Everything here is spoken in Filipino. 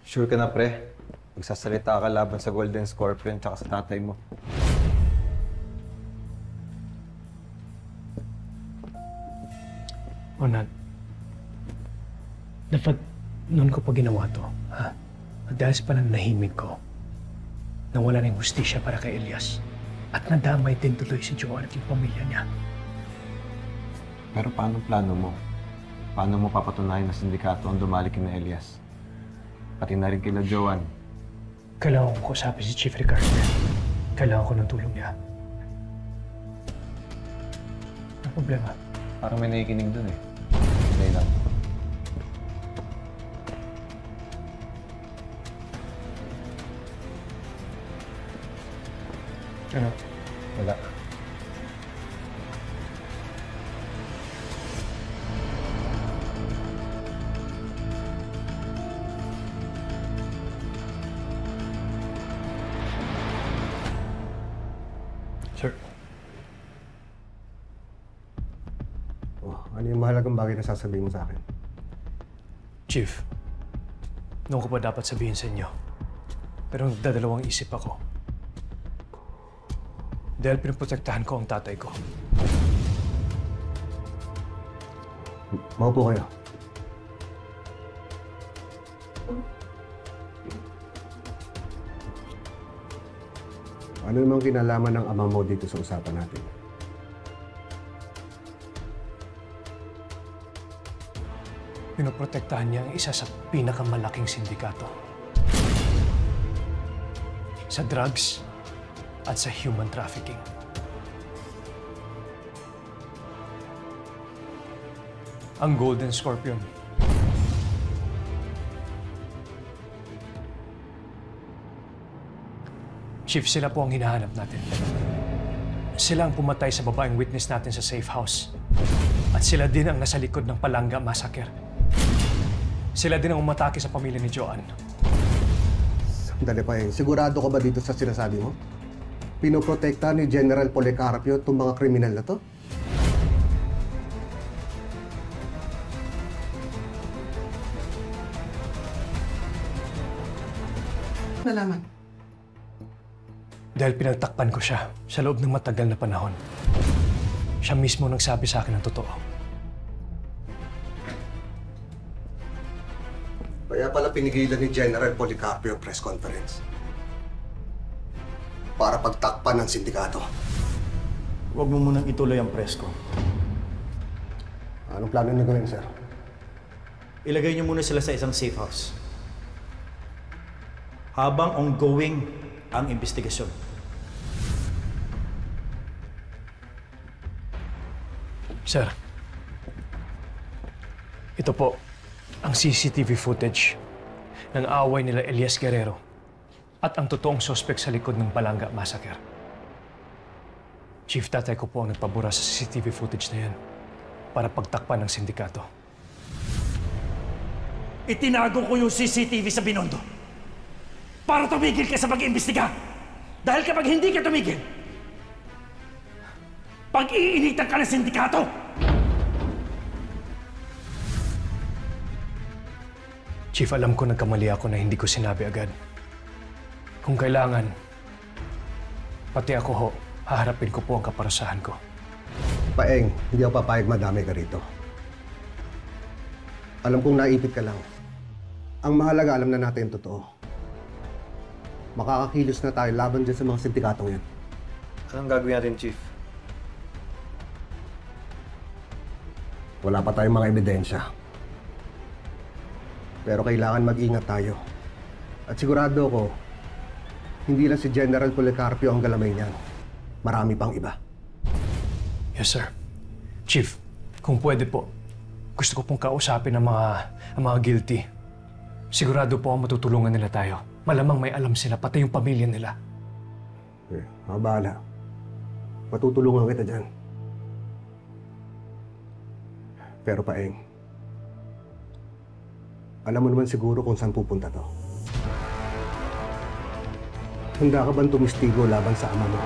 Sure ka na, pre? Magsasalita ka laban sa Golden Scorpion tsaka sa tatay mo. Onad, dapat noon ko pa ginawa to, ha? At dahil sa pananahimik ko, nawala ng hustisya para kay Elias. At nadamay din tuloy si Joanne at yung pamilya niya. Pero paano plano mo? Paano mo papatunayan na sindikato ang dumali kina Elias? Pati na rin kila Joanne. Kailangan ko kausapin si Chief Ricardo. Kailangan ko ng tulong niya. Ang problema? Parang may nakikinig dun eh. Hindi lang. Ano? Wala. Sir. Oh, ano yung mahalagang bagay na sasabihin mo sa akin? Chief, noon ko pa dapat sabihin sa inyo. Pero nagdadalawang isip ako. Dahil pinoprotektahan ko ang tatay ko. Maupo kayo. Ano namang kinalaman ng ama mo dito sa usapan natin? Pinoprotektahan niya ang isa sa pinakamalaking sindikato. Sa drugs at sa human trafficking. Ang Golden Scorpion. Chief, sila po ang hinahanap natin. Sila ang pumatay sa babaeng witness natin sa safe house. At sila din ang nasa likod ng Palanga Massacre. Sila din ang umatake sa pamilya ni Joanne. Sandali pa eh. Sigurado ka ba dito sa sinasabi mo? Pinoprotekta ni General Policarpio itong mga kriminal na to? Nalaman. Dahil pinagtakpan ko siya sa loob ng matagal na panahon. Siya mismo nagsabi sa akin ng totoo. Kaya pala pinigilan ni General Policarpio ang press conference. Para pagtakpan ng sindikato. Huwag mo munang ituloy ang press ko. Anong plano niyo gawin, sir? Ilagay niyo muna sila sa isang safe house. Habang ongoing ang investigasyon. Sir, ito po ang CCTV footage ng away nila Elias Guerrero at ang totoong suspect sa likod ng Palanga Massacre. Chief, tatay ko po ang nagpabura sa CCTV footage na yan para pagtakpan ng sindikato. Itinago ko yung CCTV sa Binondo para tumigil ka sa pag-iimbestiga. Dahil kapag hindi ka tumigil, pag-iinitan ka ng sindikato! Chief, alam ko nagkamali ako na hindi ko sinabi agad. Kung kailangan, pati ako ho, haharapin ko po ang kaparusahan ko. Paeng, hindi ako papayag madami ka rito. Alam kong naipit ka lang. Ang mahalaga, alam na natin yung totoo. Makakakilos na tayo laban dyan sa mga sindikatong yan. Anong gagawin natin, Chief? Wala pa tayong mga ebidensya. Pero kailangan mag-ingat tayo. At sigurado ako, hindi lang si General Policarpio ang galamay niyan. Marami pang iba. Yes, sir. Chief, kung pwede po, gusto ko pong kausapin ang mga guilty. Sigurado po ang matutulungan nila tayo. Malamang may alam sila, pati yung pamilya nila. Bahala. Matutulungan kita dyan. Pero Paeng, alam mo naman siguro kung saan pupunta to. Handa ka bang tumistigo laban sa ama mo?